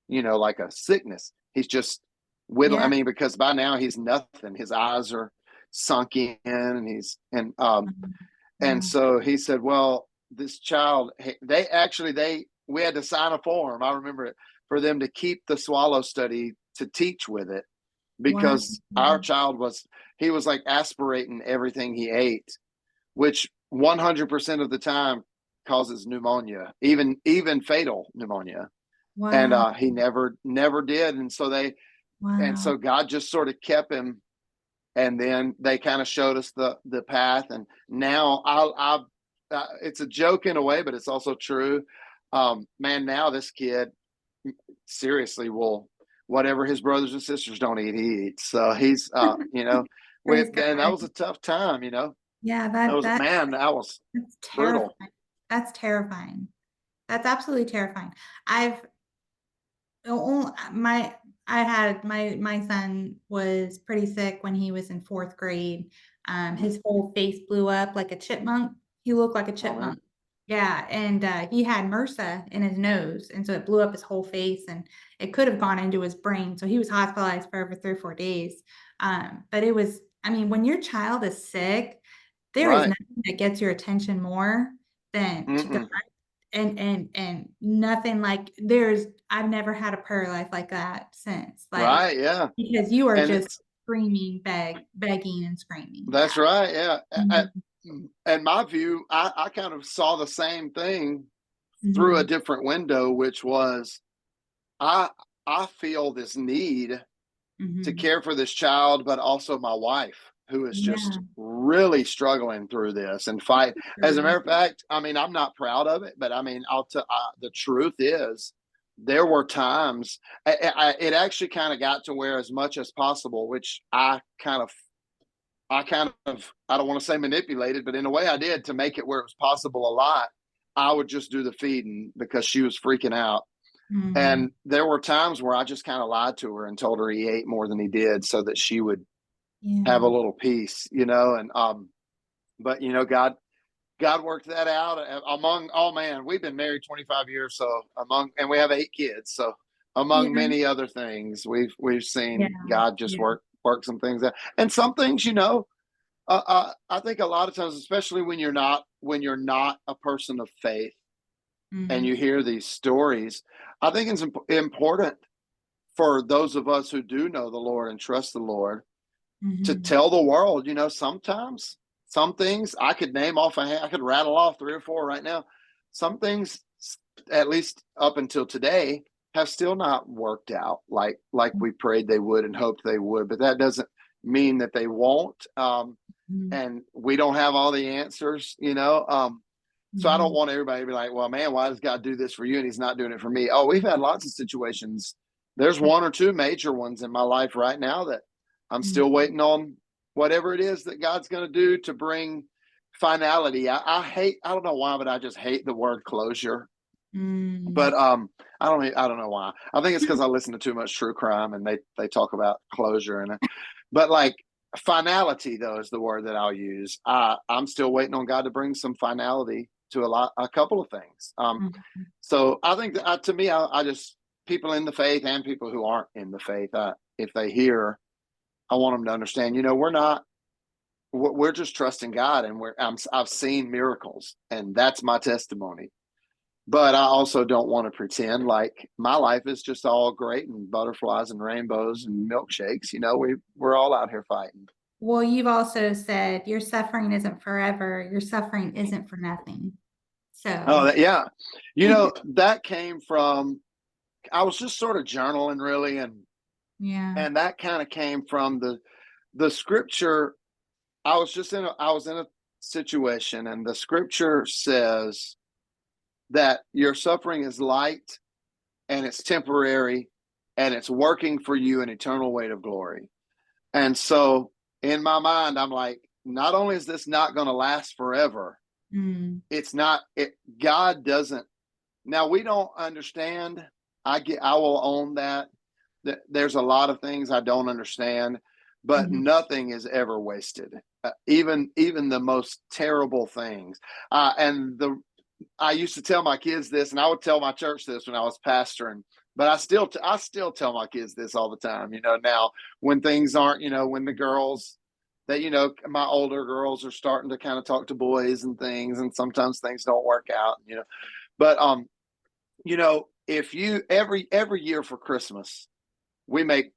like a sickness. He's just whittling. I Yeah. mean, because by now he's nothing. His eyes are sunk in, and Mhm. and Wow. so he said, well, this child, they we had to sign a form. I remember it, for them to keep the swallow study to teach with it, Wow. because our child he was like aspirating everything he ate, which 100% of the time causes pneumonia, even fatal pneumonia. And Wow. he never did. And Wow. so God just sort of kept him, and then they kind of showed us the path. And now it's a joke in a way, but it's also true. Man, now this kid seriously will, whatever his brothers and sisters don't eat, he eats. So he's Praise and that God. was a tough time. Yeah, That was, man, that was that's brutal. terrifying. That's terrifying. That's absolutely terrifying. I've my I had my son was pretty sick when he was in fourth grade. Mhm. His whole face blew up like a chipmunk. He looked like a Oh man. chipmunk. Yeah, and he had MRSA in his nose, and so it blew up his whole face, and it could have gone into his brain. So he was hospitalized for over 3 or 4 days. But it was, I mean, when your child is sick, there is Right. nothing that gets your attention more than to God, Mm-mm. and nothing like there's I've never had a prayer life like that since, like, Right. Yeah. because you are And just it's screaming, begging and screaming. That's Yeah. right. Yeah. Mhm. And my view, I kind of saw the same thing through a Mhm. different window, which was I I feel this need to Mhm. care for this child, but also my wife, who is just Yeah. really struggling through this and fight. As a Sure. matter of fact, I mean, I'm not proud of it, but I mean, the truth is, there were times it actually kind of got to where, as much as possible, which I don't want to say manipulated, but in a way I did, to make it where it was possible a lot. I would just do the feeding because she was freaking out. Mm. And there were times where I just kind of lied to her and told her he ate more than he did so that she would have a Yeah. little peace, and but God worked that out among, oh man, we've been married 25 years. So and we have 8 kids. So among Yeah. many other things, we've Yeah. seen God just Yeah. work some things out. And some things, I think a lot of times, especially when you're not a person of faith and Mm. you hear these stories, I think it's important for those of us who do know the Lord and trust the Lord to Mhm. tell the world, sometimes some things I could name off a hand, I could rattle off 3 or 4 right now. Some things, at least up until today, have still not worked out like we prayed they would and hoped they would. But that doesn't mean that they won't. Mhm. And we don't have all the answers. So I don't Mhm. want everybody to be like, well, man, why does God do this for you and he's not doing it for me? Oh, we've had lots of situations. There's 1 or 2 major ones in my life right now that I'm Mhm. still waiting on whatever it is that God's going to do to bring finality. I don't know why, but I just hate the word closure. But Mm. I don't know why. I think it's because I listen to too much true crime and they talk about closure but like finality though is the word that I'll use. I'm still waiting on God to bring some finality to a couple of things. Mhm. So I think that to me, I just people in the faith and people who aren't in the faith, if they hear, I want them to understand. We're just trusting God, and I've seen miracles, and that's my testimony. But I also don't want to pretend like my life is just all great and butterflies and rainbows and milkshakes. We're all out here fighting. Well, you've also said your suffering isn't forever. Your suffering isn't for nothing. Oh, So, yeah. That came from, I was just sort of journaling really. And, yeah. and that kind of came from the scripture. I was in a situation and the scripture says that your suffering is light and it's temporary and it's working for you an eternal weight of glory. And so in my mind, I'm like, not only is this not going to last forever, Mm. it's not, God doesn't, now we don't understand. I will own that. There's a lot of things I don't understand, but Mhm. nothing is ever wasted. Even the most terrible things. I used to tell my kids this, and I would tell my church this when I was pastoring. But I still tell my kids this all the time. Now when things aren't, when the girls that my older girls are starting to kind of talk to boys and things, and sometimes things don't work out. But if you every year for Christmas, we make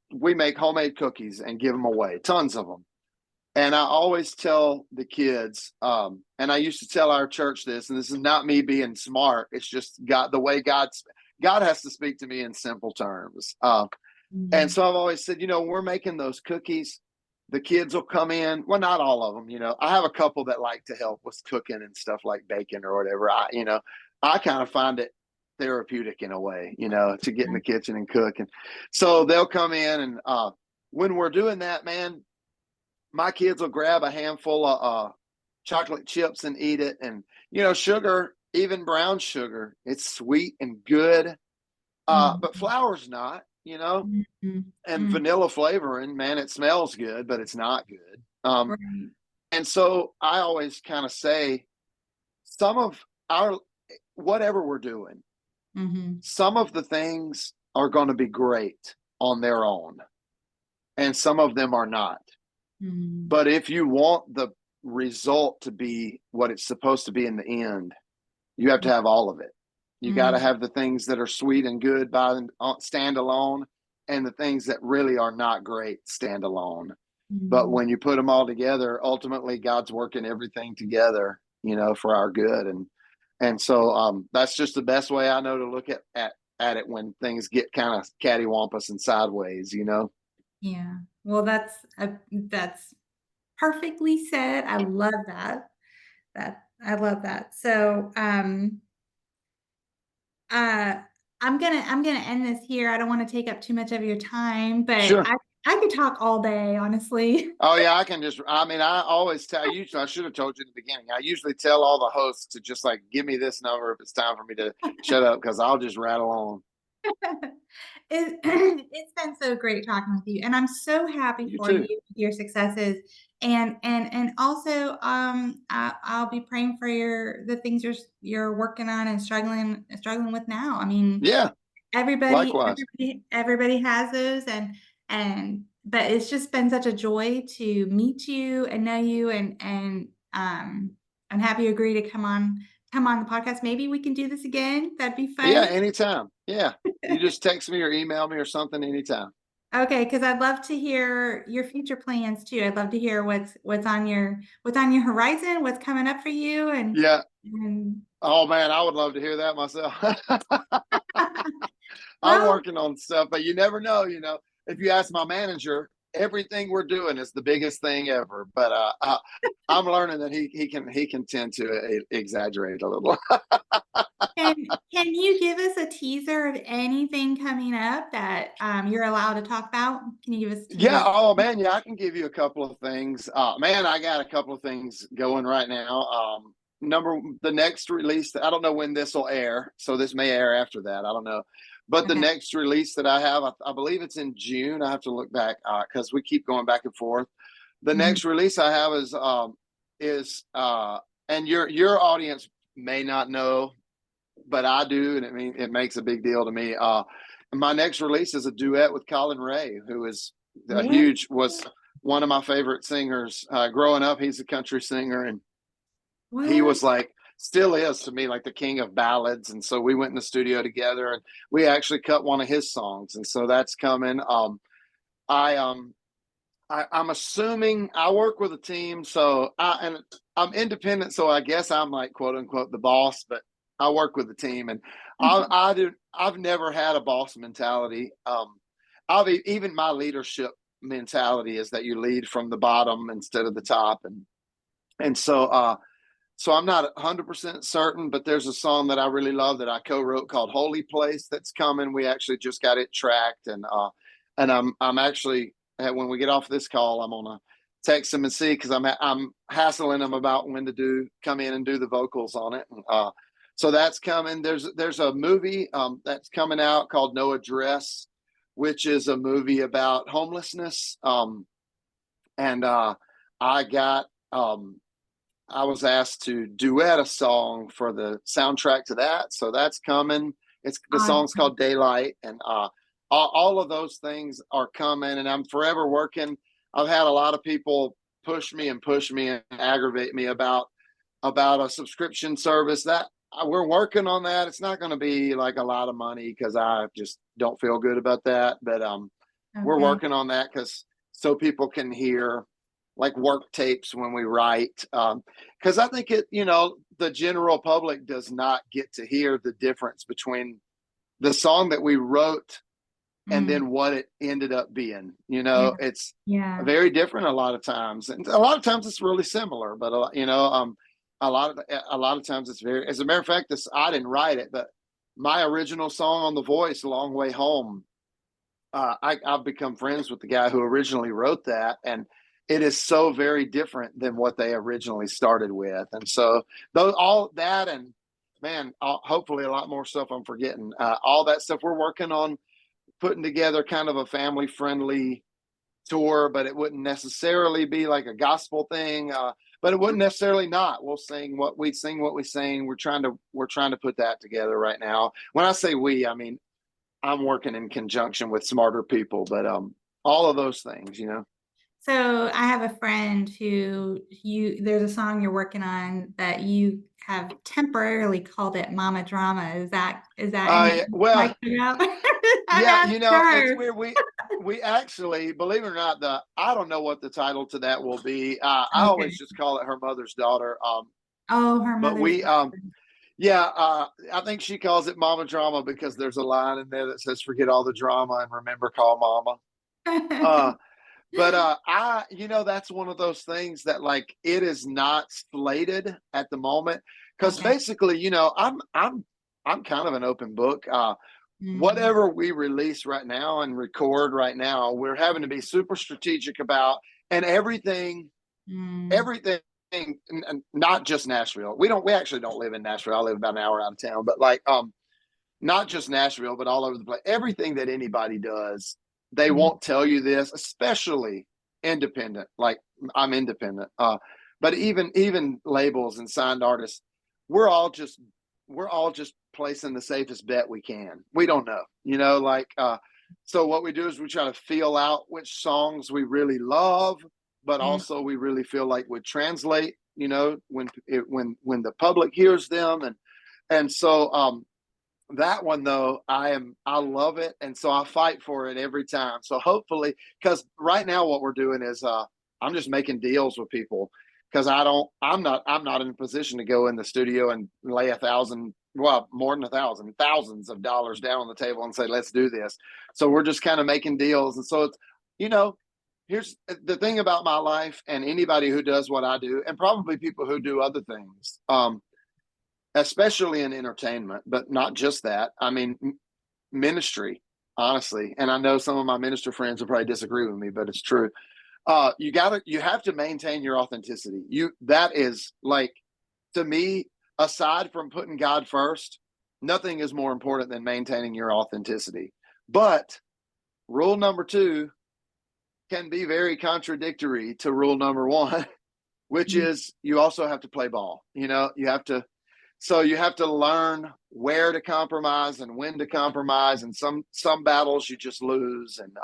homemade cookies and give them away, tons of them. And I always tell the kids, and I used to tell our church this, and this is not me being smart. It's just God, the way God has to speak to me in simple terms. And Mhm. so I've always said, we're making those cookies. The kids will come in. Well, not all of them. I have a couple that like to help with cooking and stuff like bacon or whatever. I kind of find it therapeutic in a way, to get in the kitchen and cook. And so they'll come in, and when we're doing that, man, my kids will grab a handful of chocolate chips and eat it. And sugar, even brown sugar, it's sweet and good. But Mhm. flour's not. Mhm. And Mhm. vanilla flavoring, man, it smells good, but it's not good. Right. And so I always kind of say, some of our whatever we're doing, Mhm. some of the things are going to be great on their own, and some of them are not. Mhm. But if you want the result to be what it's supposed to be in the end, you have to have all of it. You got to Mhm. have the things that are sweet and good by stand alone, and the things that really are not great stand alone. But Mhm. when you put them all together, ultimately God's working everything together, for our good. And so that's just the best way I know to look at it when things get kind of cattywampus and sideways. Yeah. Well, that's perfectly said. I love that. I love that. So, uh, I'm gonna end this here. I don't want to take up too much of your time, but Sure. I could talk all day, honestly. Oh yeah, I always tell you, I should have told you in the beginning. I usually tell all the hosts to just like give me this number if it's time for me to shut up, because I'll just rattle on. It's been so great talking with you, and I'm so happy You for too. you, your successes, and also I'll be praying for the things you're working on and struggling with now. I mean, Yeah, everybody likewise. everybody everybody has those, and but it's just been such a joy to meet you and know you, and have you agree to come on the podcast. Maybe we can do this again. That'd be Yeah, fun. anytime. Yeah. You just text me or email me or something anytime. Okay, because I'd love to hear your future plans too. I'd love to hear what's on your horizon, what's coming up for you, Yeah. and Oh man, I would love to hear that myself. I'm well, working on stuff, but you never know, if you ask my manager, everything we're doing is the biggest thing ever. But I'm learning that he can tend to exaggerate a little. can you give us a teaser of anything coming up that you're allowed to talk about? Can you give us a Yeah. teaser? Oh man. Yeah, I can give you a couple of things. Man, I got a couple of things going right now. The next release. I don't know when this will air, so this may air after that. I don't know. But the Okay. next release that I have, I believe it's in June. I have to look back because we keep going back and forth. The Mhm. next release I have is and your audience may not know, but I do, and it makes a big deal to me. My next release is a duet with Colin Ray, who is Yeah. was one of my favorite singers growing up. He's a country singer, and he What? was like, still is to me, like the king of ballads. And so we went in the studio together, and we actually cut one of his songs, and so that's coming. I I'm assuming I work with a team, so I'm independent, so I guess I'm like quote unquote the boss, but I work with the team, and I've never had a boss mentality. Even my leadership mentality is that you lead from the bottom instead of the top, and so I'm not 100% certain, but there's a song that I really love that I co-wrote called "Holy Place" that's coming. We actually just got it tracked, and I'm actually when we get off this call, I'm gonna text him and see because I'm hassling him about when to come in and do the vocals on it. So that's coming. There's a movie that's coming out called No Address, which is a movie about homelessness. And I got I was asked to duet a song for the soundtrack to that, so that's coming. The song's Awesome. called Daylight, and all of those things are coming. And I'm forever working. I've had a lot of people push me and aggravate me about a subscription service that we're working on that. It's not going to be like a lot of money because I just don't feel good about that, but we're Okay. working on that because so people can hear like work tapes when we write because I think the general public does not get to hear the difference between the song that we wrote and Mm. then what it ended up being. Yeah. It's Yeah. very different a lot of times, and a lot of times it's really similar, but a lot of times it's very. As a matter of fact, this I didn't write it, but my original song on The Voice, "A Long Way Home," I've become friends with the guy who originally wrote that, and it is so very different than what they originally started with. And so, all that, and man, hopefully a lot more stuff I'm forgetting. All that stuff we're working on putting together kind of a family friendly tour, but it wouldn't necessarily be like a gospel thing. But it wouldn't necessarily not. We'll sing what we sing. We're trying to put that together right now. When I say we, I mean I'm working in conjunction with smarter people, but all of those things. So I have a friend there's a song you're working on that you have temporarily called it Mama Drama. Is that anything Well, like about? I'm yeah, asking it's her. weird. We actually, believe it or not, the I don't know what the title to that will be. I always Okay. just call it Her Mother's Daughter. Oh, her But mother's yeah, I think she calls it Mama Drama because there's a line in there that says, "Forget all the drama and remember call Mama." daughter. Uh, But that's one of those things that like it is not slated at the moment because Okay. basically, I'm kind of an open book. Mm, Whatever we release right now and record right now, we're having to be super strategic about and mm, everything, and not just Nashville. We actually don't live in Nashville. I live about an hour out of town, but like not just Nashville, but all over the place. Everything that anybody does, they Mhm. won't tell you this, especially independent. Like I'm independent, but even labels and signed artists, we're all just we're all just placing the safest bet we can. We don't know, like so what we do is we try to feel out which songs we really love, but Yeah. also we really feel like would translate, when the public hears them, and so that one though, I love it, and so I fight for it every time. So hopefully, because right now what we're doing is I'm just making deals with people because I'm not in a position to go in the studio and lay 1,000, well, more than 1,000, thousands of dollars down on the table and say let's do this. So we're just kind of making deals, and so it's you know here's the thing about my life and anybody who does what I do, and probably people who do other things. Especially in entertainment, but not just that. I mean, ministry, honestly. And I know some of my minister friends will probably disagree with me, but it's true. You have to maintain your authenticity. That is like, to me, aside from putting God first, nothing is more important than maintaining your authenticity. But rule number two can be very contradictory to rule number one, which is you also have to play ball. You have to learn where to compromise and when to compromise, and some battles you just lose. And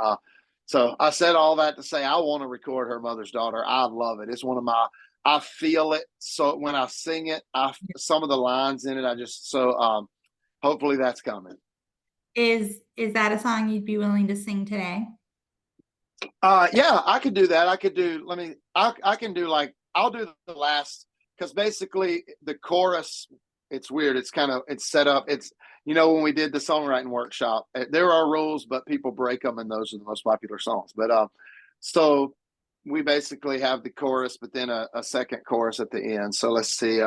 so I said all that to say I want to record Her Mother's Daughter. I love it. It's one of my. I feel it. So when I sing it, some of the lines in it, I just so hopefully that's coming. Is that a song you'd be willing to sing today? Yeah, I could do that. I could do. Let me. I can do like I'll do the last, because basically the chorus. It's weird. It's set up. It's when we did the songwriting workshop, there are rules, but people break them, and those are the most popular songs. But so we basically have the chorus, but then a second chorus at the end. So let's see.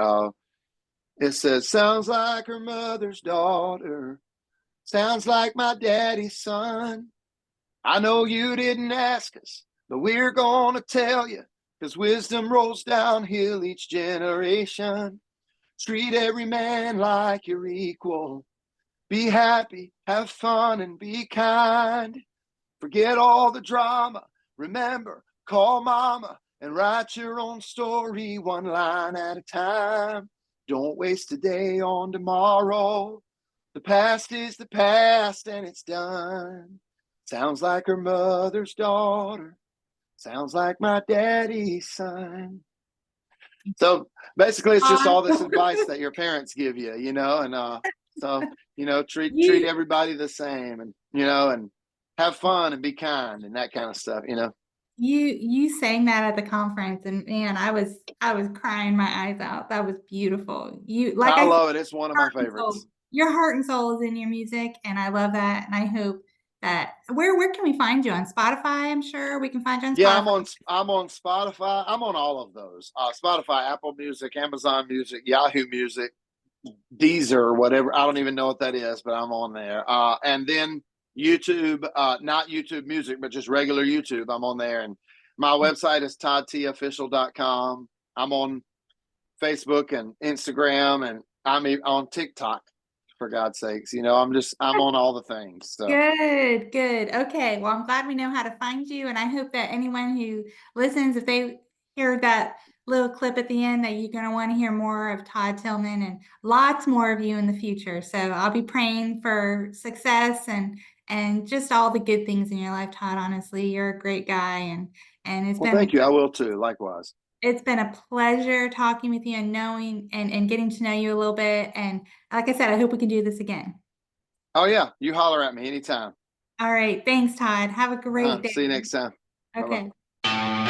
It says, "Sounds like her mother's daughter. Sounds like my daddy's son. I know you didn't ask us, but we're gonna tell you, because wisdom rolls downhill each generation. Treat every man like you're equal. Be happy, have fun, and be kind. Forget all the drama. Remember, call mama and write your own story one line at a time. Don't waste a day on tomorrow. The past is the past and it's done. Sounds like her mother's daughter. Sounds like my daddy's son." So basically, it's just all this advice that your parents give you, and so treat You everybody the same, and have fun and be kind and that kind of stuff. you sang that at the conference, and man, I was crying my eyes out. That was beautiful. Like I I said, love it. It's one of my heart and soul. favorites. Your heart and soul is in your music, and I love that. And I hope that where can we find you on Spotify? I'm sure we can find you on Yeah, Spotify. I'm on Spotify. I'm on all of those. Spotify, Apple Music, Amazon Music, Yahoo Music, Deezer, or whatever. I don't even know what that is, but I'm on there. And then YouTube, not YouTube Music, but just regular YouTube. I'm on there. And my website is toddtofficial.com. I'm on Facebook and Instagram, and I'm on TikTok, for God's sakes. I'm on all the things. So, Good, good. Okay. Well, I'm glad we know how to find you. And I hope that anyone who listens, if they hear that little clip at the end, that you're going to want to hear more of Todd Tilghman and lots more of you in the future. So I'll be praying for success and just all the good things in your life, Todd. Honestly, you're a great guy, and well, thank you. I will too. Likewise. it's been a pleasure talking with you and knowing and getting to know you a little bit. And like I said, I hope we can do this again. Oh, yeah. You holler at me anytime. All right. Thanks, Todd. Have a great See you day. next time. Bye bye. Okay.